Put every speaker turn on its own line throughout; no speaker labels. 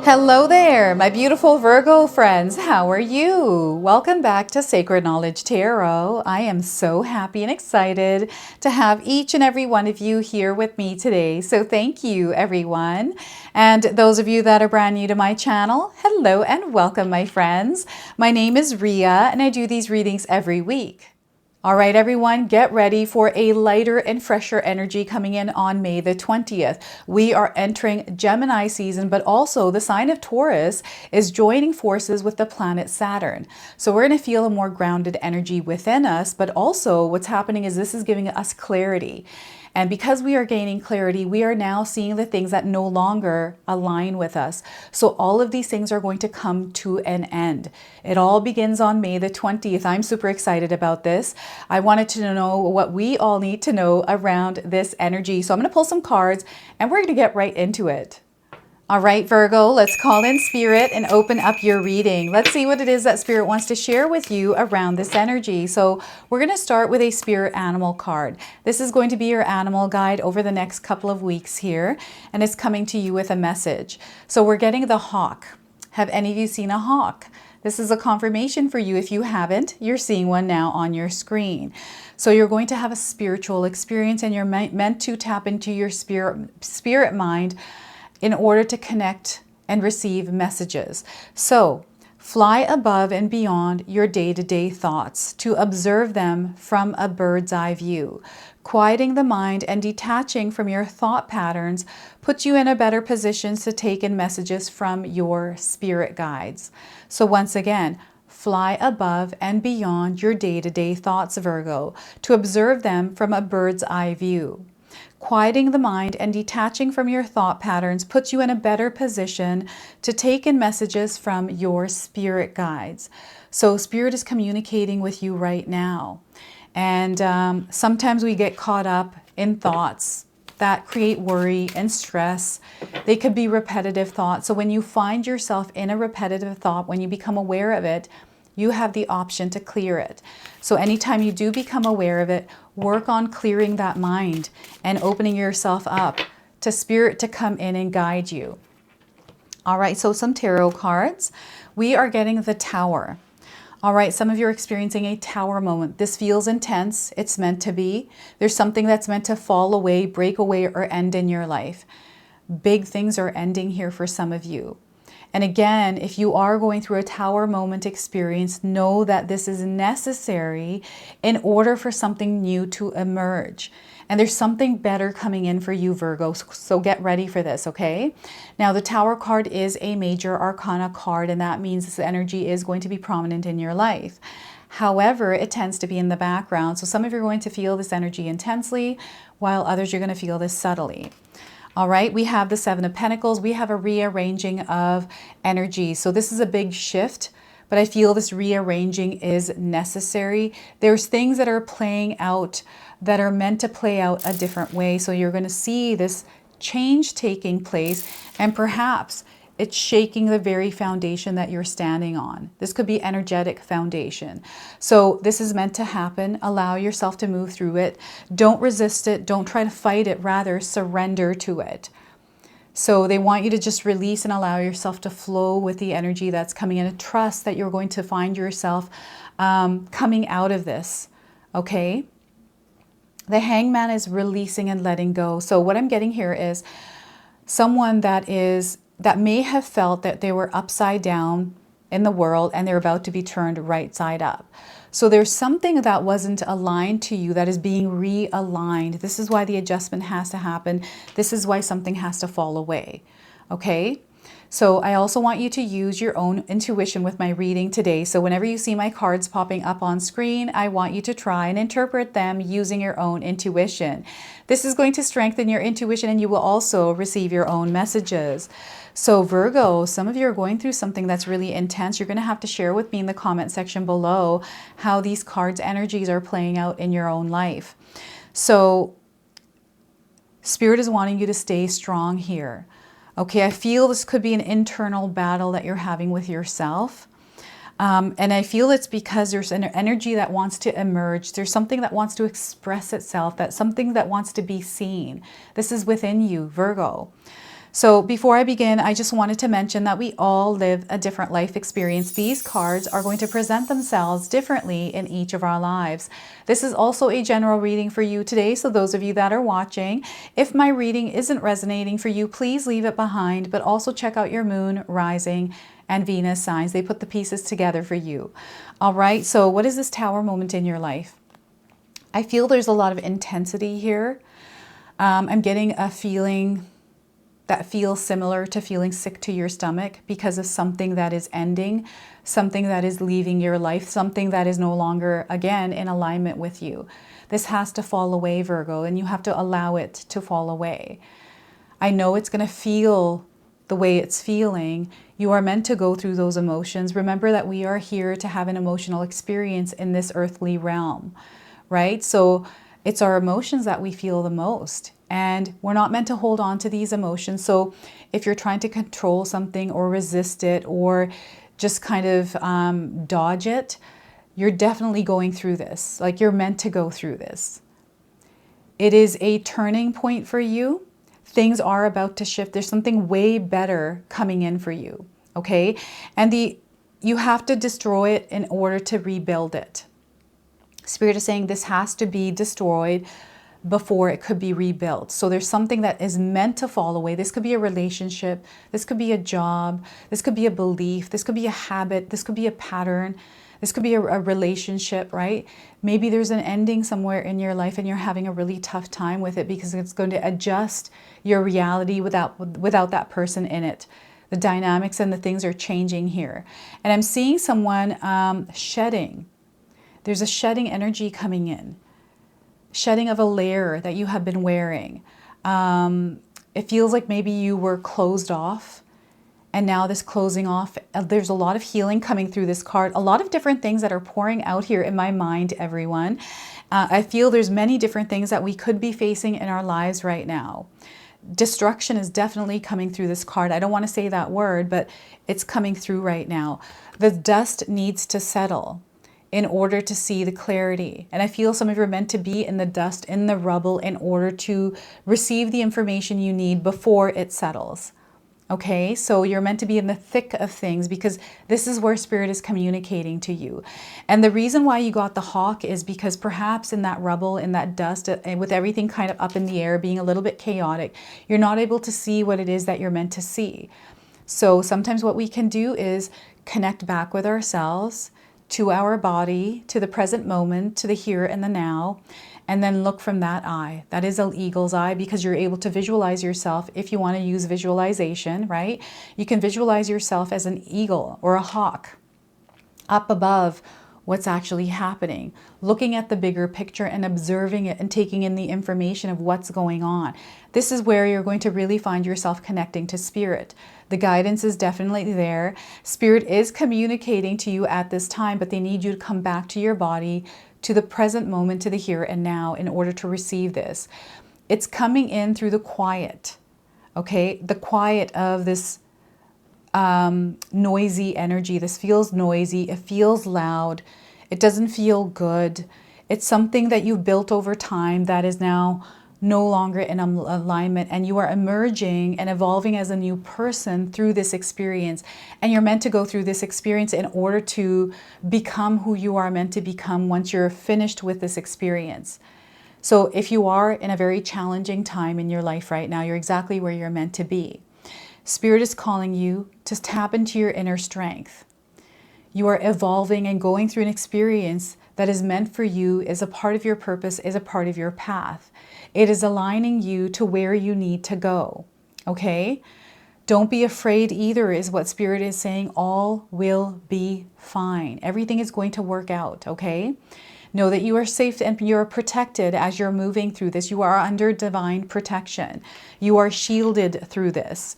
Hello there, my beautiful Virgo friends. How are you? Welcome back to Sacred Knowledge Tarot. I am so happy and excited to have each and every one of you here with me today. So thank you, everyone. And those of you that are brand new to my channel, hello and welcome, my friends. My name is Ria and I do these readings every week. All right, everyone, get ready for a lighter and fresher energy coming in on May the 20th. We are entering Gemini season, but also the sign of Taurus is joining forces with the planet Saturn. So we're going to feel a more grounded energy within us, but also what's happening is this is giving us clarity. And because we are gaining clarity, we are now seeing the things that no longer align with us. So all of these things are going to come to an end. It all begins on May the 20th. I'm super excited about this. I wanted to know what we all need to know around this energy. So I'm going to pull some cards and we're going to get right into it. All right, Virgo, let's call in Spirit and open up your reading. Let's see what it is that Spirit wants to share with you around this energy. So we're going to start with a Spirit Animal card. This is going to be your animal guide over the next couple of weeks here, and it's coming to you with a message. So we're getting the hawk. Have any of you seen a hawk? This is a confirmation for you. If you haven't, you're seeing one now on your screen. So you're going to have a spiritual experience and you're meant to tap into your spirit mind in order to connect and receive messages. So fly above and beyond your day-to-day thoughts to observe them from a bird's eye view. Quieting the mind and detaching from your thought patterns puts you in a better position to take in messages from your spirit guides. So once again, fly above and beyond your day-to-day thoughts, Virgo, to observe them from a bird's eye view. Quieting the mind and detaching from your thought patterns puts you in a better position to take in messages from your spirit guides. So Spirit is communicating with you right now. And sometimes we get caught up in thoughts that create worry and stress. They could be repetitive thoughts. So when you find yourself in a repetitive thought, when you become aware of it, you have the option to clear it. So anytime you do become aware of it, work on clearing that mind and opening yourself up to Spirit to come in and guide you. All right, so some tarot cards. We are getting the Tower. All right, some of you are experiencing a Tower moment. This feels intense. It's meant to be. There's something that's meant to fall away, break away, or end in your life. Big things are ending here for some of you. And again, if you are going through a Tower moment experience, know that this is necessary in order for something new to emerge. And there's something better coming in for you, Virgo. So get ready for this, okay? Now, the Tower card is a major arcana card, and that means this energy is going to be prominent in your life. However, it tends to be in the background. So some of you are going to feel this energy intensely, while others you're going to feel this subtly. All right, we have the Seven of Pentacles. We have a rearranging of energy. So this is a big shift, but I feel this rearranging is necessary. There's things that are playing out that are meant to play out a different way. So you're going to see this change taking place, and perhaps it's shaking the very foundation that you're standing on. This could be energetic foundation. So this is meant to happen. Allow yourself to move through it. Don't resist it. Don't try to fight it. Rather, surrender to it. So they want you to just release and allow yourself to flow with the energy that's coming in, and trust that you're going to find yourself coming out of this. Okay? The Hangman is releasing and letting go. So what I'm getting here is someone that may have felt that they were upside down in the world and they're about to be turned right side up. So there's something that wasn't aligned to you that is being realigned. This is why the adjustment has to happen. This is why something has to fall away. Okay? So I also want you to use your own intuition with my reading today. So whenever you see my cards popping up on screen, I want you to try and interpret them using your own intuition. This is going to strengthen your intuition, and you will also receive your own messages. So Virgo, some of you are going through something that's really intense. You're going to have to share with me in the comment section below how these cards' energies are playing out in your own life. So Spirit is wanting you to stay strong here. Okay, I feel this could be an internal battle that you're having with yourself. And I feel it's because there's an energy that wants to emerge. There's something that wants to express itself, that's something that wants to be seen. This is within you, Virgo. So before I begin, I just wanted to mention that we all live a different life experience. These cards are going to present themselves differently in each of our lives. This is also a general reading for you today. So those of you that are watching, if my reading isn't resonating for you, please leave it behind, but also check out your moon, rising, and Venus signs. They put the pieces together for you. All right. So what is this Tower moment in your life? I feel there's a lot of intensity here. I'm getting a feeling that feels similar to feeling sick to your stomach because of something that is ending, something that is leaving your life, something that is no longer, again, in alignment with you. This has to fall away, Virgo, and you have to allow it to fall away. I know it's going to feel the way it's feeling. You are meant to go through those emotions. Remember that we are here to have an emotional experience in this earthly realm, right? So it's our emotions that we feel the most. And we're not meant to hold on to these emotions. So if you're trying to control something or resist it or just kind of dodge it, you're definitely going through this. Like, you're meant to go through this. It is a turning point for you. Things are about to shift. There's something way better coming in for you. Okay. And you have to destroy it in order to rebuild it. Spirit is saying this has to be destroyed before it could be rebuilt. So there's something that is meant to fall away. This could be a relationship. This could be a job. This could be a belief. This could be a habit. This could be a pattern. This could be a relationship, right? Maybe there's an ending somewhere in your life and you're having a really tough time with it because it's going to adjust your reality without that person in it. The dynamics and the things are changing here. And I'm seeing someone shedding. There's a shedding energy coming in. Shedding of a layer that you have been wearing. It feels like maybe you were closed off, and now this closing off, there's a lot of healing coming through this card. A lot of different things that are pouring out here in my mind, everyone. I feel there's many different things that we could be facing in our lives right now. Destruction is definitely coming through this card. I don't want to say that word, but it's coming through right now. The dust needs to settle in order to see the clarity. And I feel some of you are meant to be in the dust, in the rubble, in order to receive the information you need before it settles. Okay, so you're meant to be in the thick of things because this is where Spirit is communicating to you. And the reason why you got the hawk is because perhaps in that rubble, in that dust, with everything kind of up in the air, being a little bit chaotic, you're not able to see what it is that you're meant to see. So sometimes what we can do is connect back with ourselves, to our body, to the present moment, to the here and the now, and then look from that eye. That is an eagle's eye because you're able to visualize yourself. If you want to use visualization, right? You can visualize yourself as an eagle or a hawk up above what's actually happening, looking at the bigger picture and observing it and taking in the information of what's going on. This is where you're going to really find yourself connecting to Spirit. The guidance is definitely there. Spirit is communicating to you at this time, but they need you to come back to your body, to the present moment, to the here and now in order to receive this. It's coming in through the quiet, okay? The quiet of this noisy energy. This feels noisy. It feels loud. It doesn't feel good. It's something that you've built over time that is now no longer in alignment, and you are emerging and evolving as a new person through this experience. And you're meant to go through this experience in order to become who you are meant to become once you're finished with this experience. So if you are in a very challenging time in your life right now, you're exactly where you're meant to be. Spirit is calling you to tap into your inner strength. You are evolving and going through an experience that is meant for you, is a part of your purpose, is a part of your path. It is aligning you to where you need to go, okay? Don't be afraid either, is what Spirit is saying. All will be fine. Everything is going to work out, okay? Know that you are safe and you are protected as you're moving through this. You are under divine protection. You are shielded through this.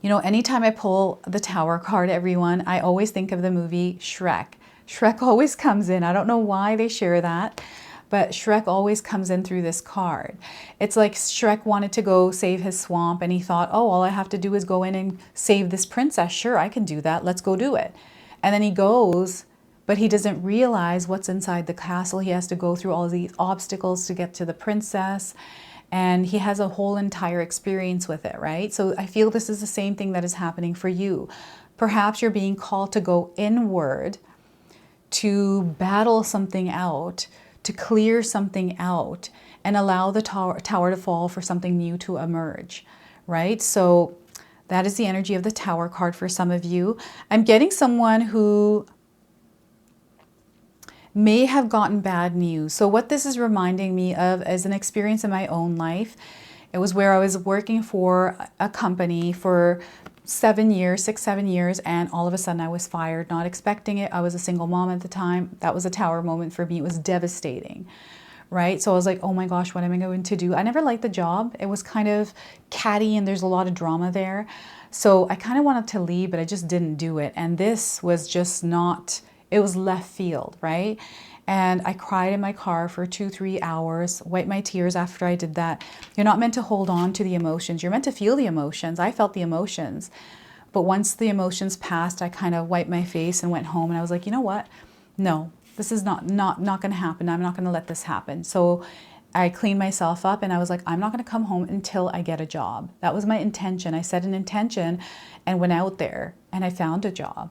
You know, anytime I pull the Tower card, everyone, I always think of the movie Shrek. Shrek always comes in. I don't know why they share that, but Shrek always comes in through this card. It's like Shrek wanted to go save his swamp and he thought, oh, all I have to do is go in and save this princess. Sure, I can do that. Let's go do it. And then he goes, but he doesn't realize what's inside the castle. He has to go through all these obstacles to get to the princess. and he has a whole entire experience with it, right? So I feel this is the same thing that is happening for you. Perhaps you're being called to go inward, to battle something out, to clear something out, and allow the tower to fall for something new to emerge, right? So that is the energy of the Tower card for some of you. I'm getting someone who may have gotten bad news. So what this is reminding me of is an experience in my own life. It was where I was working for a company for 7 years, 6, 7 years, and all of a sudden I was fired, not expecting it. I was a single mom at the time. That was a Tower moment for me. It was devastating, right? So I was like, oh my gosh, what am I going to do? I never liked the job. It was kind of catty and there's a lot of drama there. So I kind of wanted to leave, but I just didn't do it. And this was just not, it was left field, right? And I cried in my car for 2-3 hours, wiped my tears after I did that. You're not meant to hold on to the emotions. You're meant to feel the emotions. I felt the emotions. But once the emotions passed, I kind of wiped my face and went home. And I was like, you know what? No, this is not going to happen. I'm not going to let this happen. So I cleaned myself up and I was like, I'm not going to come home until I get a job. That was my intention. I set an intention and went out there and I found a job.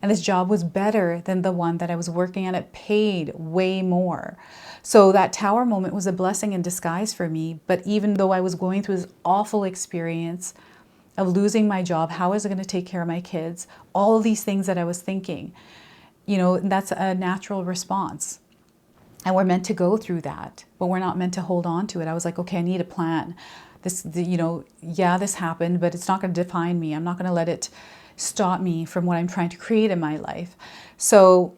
And this job was better than the one that I was working at. It paid way more. So that Tower moment was a blessing in disguise for me. But even though I was going through this awful experience of losing my job, how was I going to take care of my kids? All of these things that I was thinking, you know, that's a natural response. And we're meant to go through that, but we're not meant to hold on to it. I was like, okay, I need a plan. This, you know, yeah, this happened, but it's not going to define me. I'm not going to let it stop me from what I'm trying to create in my life. So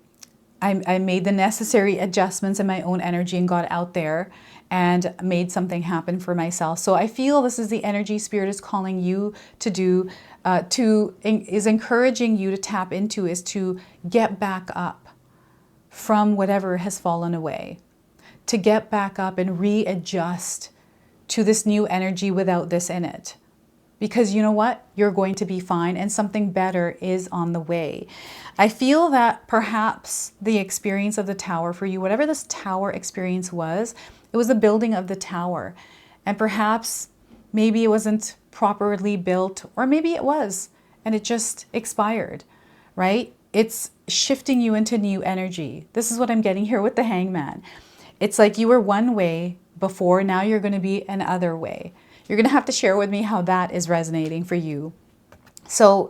I made the necessary adjustments in my own energy and got out there and made something happen for myself. So I feel this is the energy Spirit is calling you to do, is encouraging you to tap into, is to get back up from whatever has fallen away, to get back up and readjust to this new energy without this in it. Because you know what? You're going to be fine and something better is on the way. I feel that perhaps the experience of the Tower for you, whatever this Tower experience was, it was the building of the Tower. And perhaps maybe it wasn't properly built, or maybe it was and it just expired, right? It's shifting you into new energy. This is what I'm getting here with the Hangman. It's like you were one way before, now you're going to be another way. You're going to have to share with me how that is resonating for you. So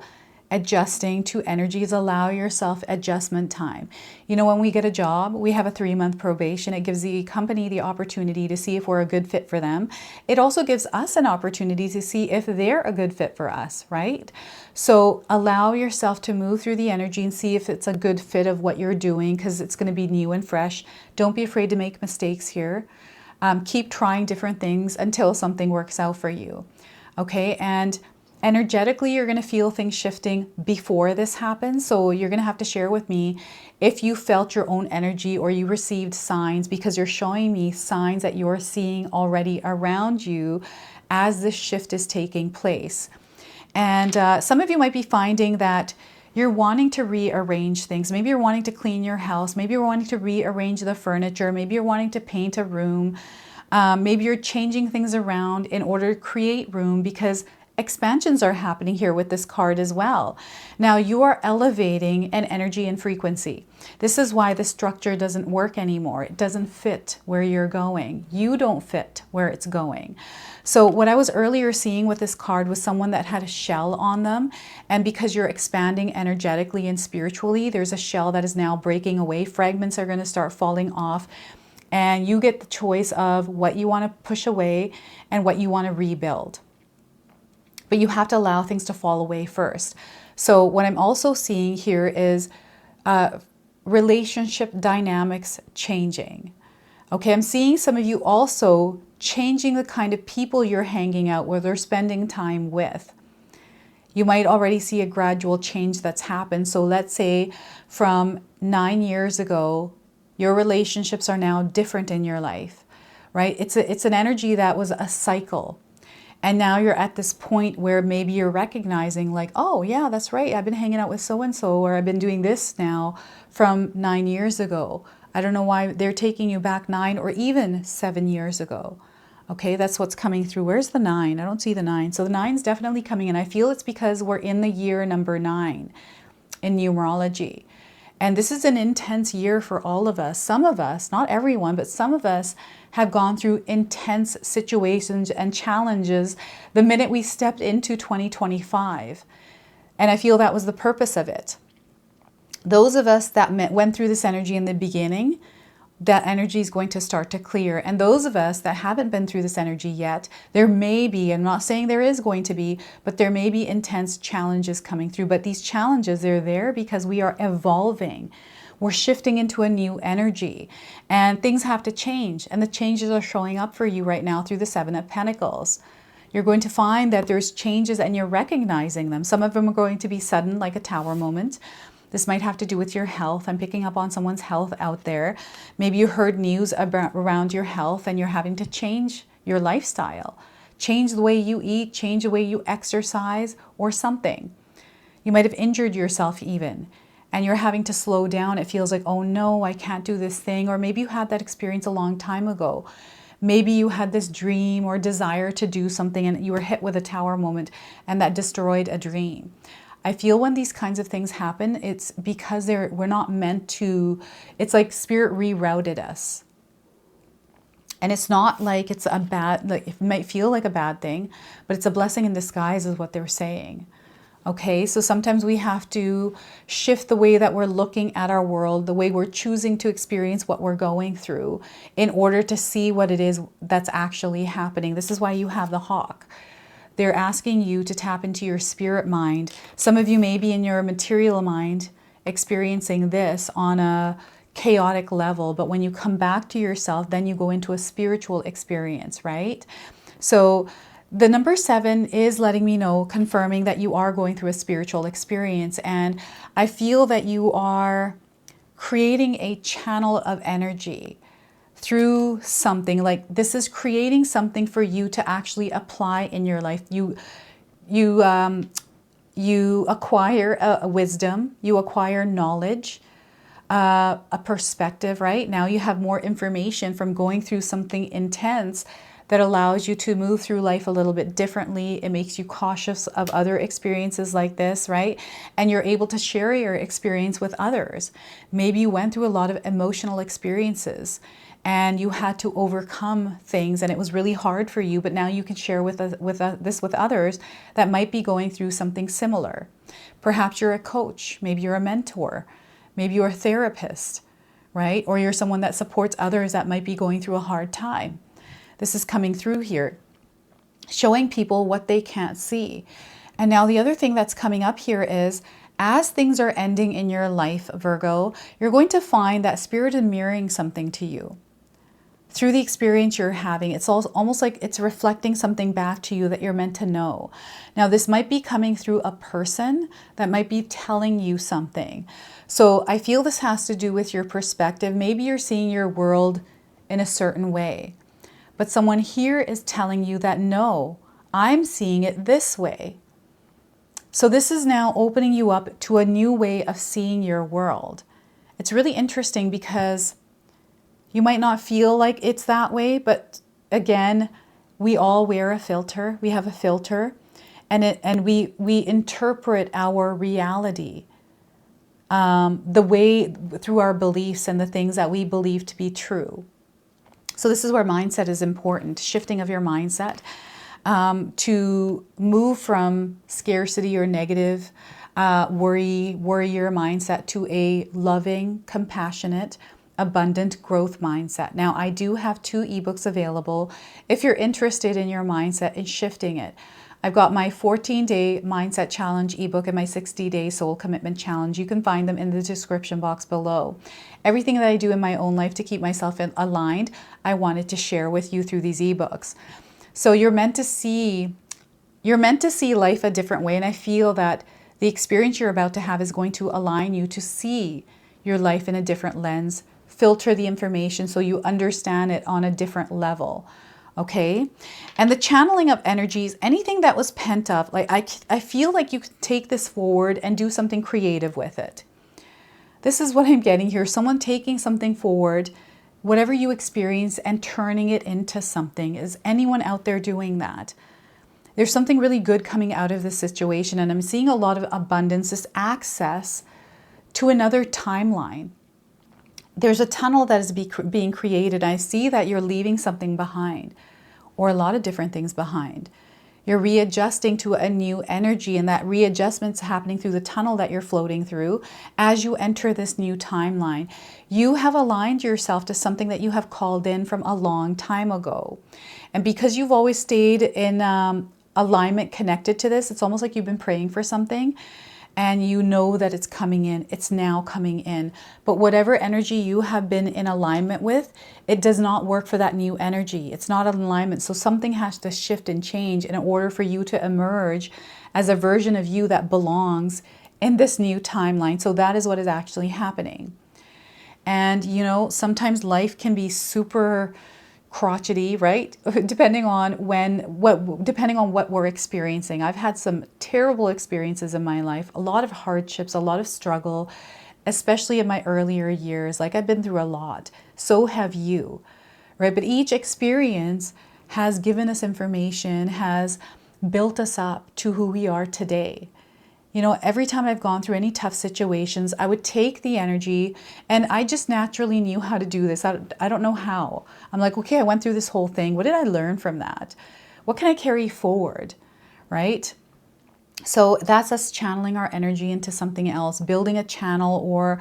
adjusting to energies, allow yourself adjustment time. You know, when we get a job, we have a 3-month probation. It gives the company the opportunity to see if we're a good fit for them. It also gives us an opportunity to see if they're a good fit for us, right? So allow yourself to move through the energy and see if it's a good fit of what you're doing, because it's going to be new and fresh. Don't be afraid to make mistakes here. Keep trying different things until something works out for you. Okay, and energetically, you're going to feel things shifting before this happens. So you're going to have to share with me if you felt your own energy or you received signs, because you're showing me signs that you're seeing already around you as this shift is taking place. And some of you might be finding that you're wanting to rearrange things. Maybe you're wanting to clean your house. Maybe you're wanting to rearrange the furniture. Maybe you're wanting to paint a room. Maybe you're changing things around in order to create room, because expansions are happening here with this card as well. Now you are elevating an energy and frequency. This is why the structure doesn't work anymore. It doesn't fit where you're going. You don't fit where it's going. So what I was earlier seeing with this card was someone that had a shell on them. And because you're expanding energetically and spiritually, there's a shell that is now breaking away. Fragments are going to start falling off. And you get the choice of what you want to push away and what you want to rebuild. But you have to allow things to fall away first. So what I'm also seeing here is relationship dynamics changing. Okay, I'm seeing some of you also changing the kind of people you're hanging out with or spending time with. You might already see a gradual change that's happened. So let's say from 9 years ago, your relationships are now different in your life, right? It's an energy that was a cycle. And now you're at this point where maybe you're recognizing like, oh yeah, that's right. I've been hanging out with so-and-so, or I've been doing this now from 9 years ago. I don't know why they're taking you back 9 or even 7 years ago. Okay, that's what's coming through. Where's the 9? I don't see the 9. So the 9's definitely coming in. I feel it's because we're in the year number 9 in numerology. And this is an intense year for all of us. Some of us, not everyone, but some of us have gone through intense situations and challenges the minute we stepped into 2025. And I feel that was the purpose of it. Those of us that went through this energy in the beginning, that energy is going to start to clear. And those of us that haven't been through this energy yet, there may be, I'm not saying there is going to be, but there may be intense challenges coming through. But these challenges, they're there because we are evolving. We're shifting into a new energy and things have to change. And the changes are showing up for you right now through the 7 of Pentacles. You're going to find that there's changes and you're recognizing them. Some of them are going to be sudden, like a tower moment. This might have to do with your health. I'm picking up on someone's health out there. Maybe you heard news around your health and you're having to change your lifestyle. Change the way you eat, change the way you exercise or something. You might have injured yourself even and you're having to slow down. It feels like, oh no, I can't do this thing. Or maybe you had that experience a long time ago. Maybe you had this dream or desire to do something and you were hit with a tower moment and that destroyed a dream. I feel when these kinds of things happen, it's because we're not meant to, it's like spirit rerouted us. And it's not like it's a bad, like it might feel like a bad thing, but it's a blessing in disguise is what they're saying. Okay, so sometimes we have to shift the way that we're looking at our world, the way we're choosing to experience what we're going through in order to see what it is that's actually happening. This is why you have the hawk. They're asking you to tap into your spirit mind. Some of you may be in your material mind experiencing this on a chaotic level, but when you come back to yourself, then you go into a spiritual experience, right? So the number 7 is letting me know, confirming that you are going through a spiritual experience. And I feel that you are creating a channel of energy through something. Like this is creating something for you to actually apply in your life. You acquire a wisdom, you acquire knowledge, a perspective, right? Now you have more information from going through something intense that allows you to move through life a little bit differently. It makes you cautious of other experiences like this, right? And you're able to share your experience with others. Maybe you went through a lot of emotional experiences and you had to overcome things and it was really hard for you, but now you can share this with others that might be going through something similar. Perhaps you're a coach, maybe you're a mentor, maybe you're a therapist, right? Or you're someone that supports others that might be going through a hard time. This is coming through here, showing people what they can't see. And now the other thing that's coming up here is, as things are ending in your life, Virgo, you're going to find that spirit is mirroring something to you. Through the experience you're having, it's almost like it's reflecting something back to you that you're meant to know. Now, this might be coming through a person that might be telling you something. So I feel this has to do with your perspective. Maybe you're seeing your world in a certain way, but someone here is telling you that, no, I'm seeing it this way. So this is now opening you up to a new way of seeing your world. It's really interesting because you might not feel like it's that way, but again, we all wear a filter. We have a filter, and we interpret our reality the way through our beliefs and the things that we believe to be true. So this is where mindset is important, shifting of your mindset to move from scarcity or negative worrier mindset to a loving, compassionate, abundant growth mindset. Now, I do have 2 ebooks available if you're interested in your mindset and shifting it. I've got my 14-day mindset challenge ebook and my 60-day soul commitment challenge. You can find them in the description box below. Everything that I do in my own life to keep myself aligned, I wanted to share with you through these ebooks. So you're meant to see life a different way, and I feel that the experience you're about to have is going to align you to see your life in a different lens, filter the information so you understand it on a different level. Okay. And the channeling of energies, anything that was pent up, like I feel like you can take this forward and do something creative with it. This is what I'm getting here. Someone taking something forward, whatever you experience and turning it into something. Is anyone out there doing that? There's something really good coming out of this situation, and I'm seeing a lot of abundance, this access to another timeline. There's a tunnel that is being created. I see that you're leaving something behind, or a lot of different things behind. You're readjusting to a new energy, and that readjustment's happening through the tunnel that you're floating through as you enter this new timeline. You have aligned yourself to something that you have called in from a long time ago. And because you've always stayed in alignment connected to this, it's almost like you've been praying for something and you know that it's coming in. It's now coming in. But whatever energy you have been in alignment with, it does not work for that new energy. It's not in alignment. So something has to shift and change in order for you to emerge as a version of you that belongs in this new timeline. So that is what is actually happening. And you know, sometimes life can be super crotchety, right? Depending on what we're experiencing. I've had some terrible experiences in my life, a lot of hardships, a lot of struggle, especially in my earlier years. Like, I've been through a lot. So have you, right? But each experience has given us information, has built us up to who we are today. You know, every time I've gone through any tough situations, I would take the energy, and I just naturally knew how to do this. I don't know how. I'm like, okay, I went through this whole thing. What did I learn from that? What can I carry forward, right? So that's us channeling our energy into something else, building a channel or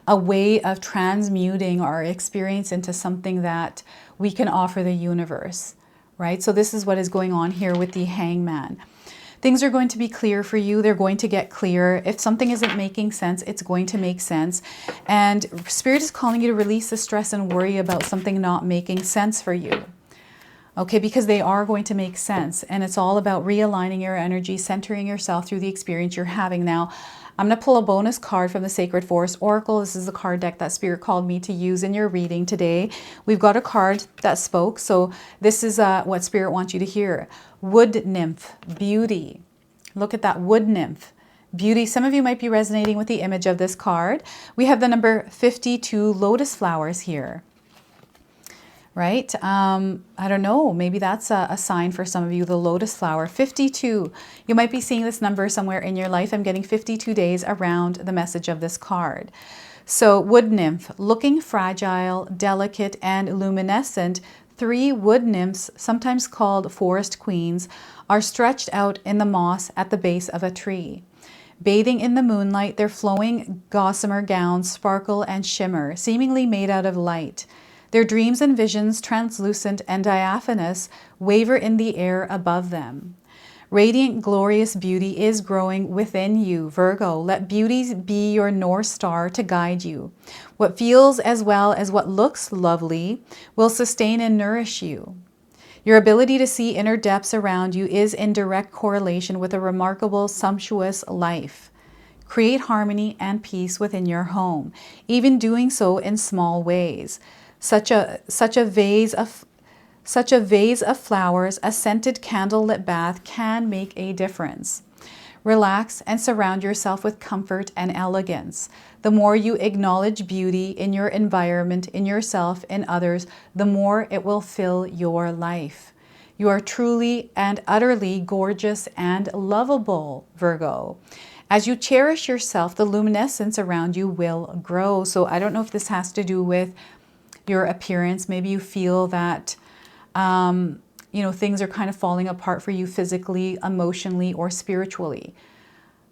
a way of transmuting our experience into something that we can offer the universe, right? So this is what is going on here with the Hangman. Things are going to be clear for you. They're going to get clear. If something isn't making sense, it's going to make sense. And Spirit is calling you to release the stress and worry about something not making sense for you. Okay, because they are going to make sense. And it's all about realigning your energy, centering yourself through the experience you're having now. I'm going to pull a bonus card from the Sacred Forest Oracle. This is the card deck that Spirit called me to use in your reading today. We've got a card that spoke. So this is what Spirit wants you to hear. Wood nymph, beauty. Look at that, wood nymph, beauty. Some of you might be resonating with the image of this card. We have the number 52 lotus flowers here. Right? I don't know. Maybe that's a sign for some of you, the lotus flower. 52. You might be seeing this number somewhere in your life. I'm getting 52 days around the message of this card. So wood nymph, looking fragile, delicate, and luminescent. 3 wood nymphs, sometimes called forest queens, are stretched out in the moss at the base of a tree. Bathing in the moonlight, their flowing gossamer gowns sparkle and shimmer, seemingly made out of light. Their dreams and visions, translucent and diaphanous, waver in the air above them. Radiant, glorious beauty is growing within you, Virgo. Let beauty be your North Star to guide you. What feels as well as what looks lovely will sustain and nourish you. Your ability to see inner depths around you is in direct correlation with a remarkable, sumptuous life. Create harmony and peace within your home, even doing so in small ways. Such a vase of flowers, a scented candlelit bath can make a difference. Relax and surround yourself with comfort and elegance. The more you acknowledge beauty in your environment, in yourself, in others, the more it will fill your life. You are truly and utterly gorgeous and lovable, Virgo. As you cherish yourself, the luminescence around you will grow. So I don't know if this has to do with your appearance. Maybe you feel that you know, things are kind of falling apart for you physically, emotionally, or spiritually,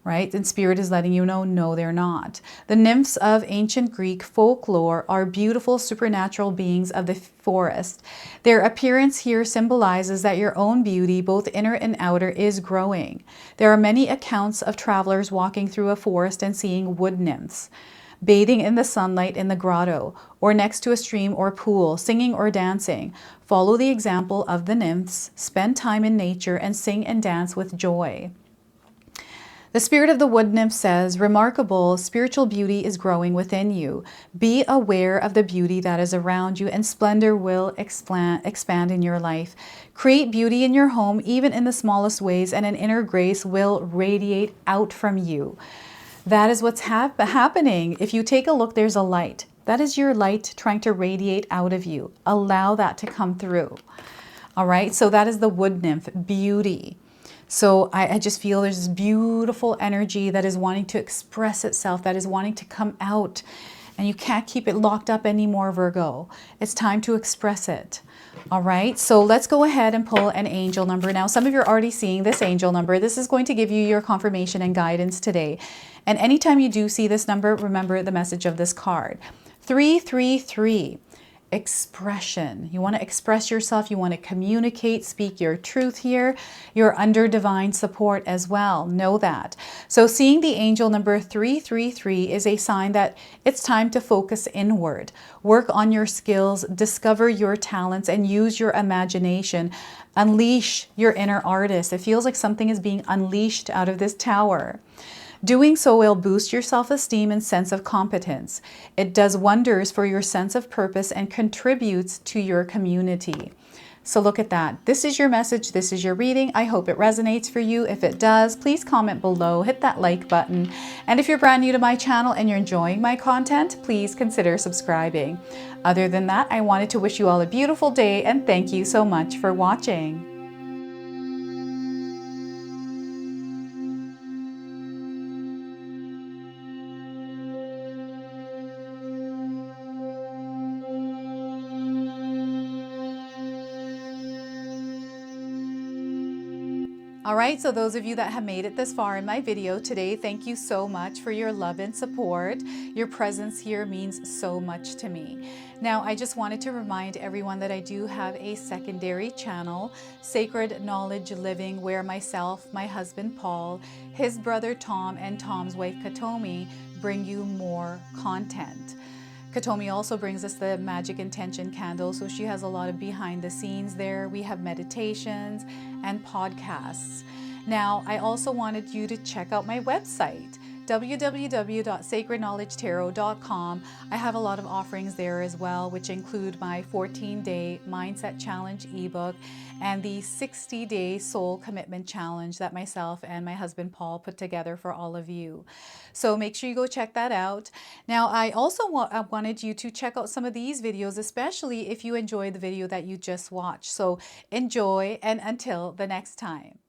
right? And Spirit is letting you know, no, they're not. The nymphs of ancient Greek folklore are beautiful supernatural beings of the forest. Their appearance here symbolizes that your own beauty, both inner and outer, is growing. There are many accounts of travelers walking through a forest and seeing wood nymphs, bathing in the sunlight in the grotto, or next to a stream or pool, singing or dancing. Follow the example of the nymphs, spend time in nature, and sing and dance with joy. The spirit of the wood nymph says, remarkable spiritual beauty is growing within you. Be aware of the beauty that is around you, and splendor will expand in your life. Create beauty in your home, even in the smallest ways, and an inner grace will radiate out from you. That is what's happening. If you take a look, there's a light. That is your light trying to radiate out of you. Allow that to come through. All right, so that is the wood nymph, beauty. So I just feel there's this beautiful energy that is wanting to express itself, that is wanting to come out. And you can't keep it locked up anymore, Virgo. It's time to express it. All right, so let's go ahead and pull an angel number. Now, some of you are already seeing this angel number. This is going to give you your confirmation and guidance today. And anytime you do see this number, remember the message of this card. 333. Expression. You want to express yourself. You want to communicate, speak your truth here. You're under divine support as well. Know that. So seeing the angel number 333 is a sign that it's time to focus inward. Work on your skills, discover your talents, and use your imagination. Unleash your inner artist. It feels like something is being unleashed out of this tower. Doing so will boost your self-esteem and sense of competence. It does wonders for your sense of purpose and contributes to your community. So look at that. This is your message. This is your reading. I hope it resonates for you. If it does, please comment below, hit that like button. And if you're brand new to my channel and you're enjoying my content, please consider subscribing. Other than that, I wanted to wish you all a beautiful day and thank you so much for watching. All right, so those of you that have made it this far in my video today, thank you so much for your love and support. Your presence here means so much to me. Now, I just wanted to remind everyone that I do have a secondary channel, Sacred Knowledge Living, where myself, my husband Paul, his brother Tom, and Tom's wife Katomi bring you more content. Katomi also brings us the Magic Intention candle, so she has a lot of behind the scenes there. We have meditations and podcasts. Now, I also wanted you to check out my website, www.sacredknowledgetarot.com. I have a lot of offerings there as well, which include my 14-day Mindset Challenge ebook and the 60-day Soul Commitment Challenge that myself and my husband Paul put together for all of you. So make sure you go check that out. Now, I also wanted you to check out some of these videos, especially if you enjoyed the video that you just watched. So enjoy, and until the next time.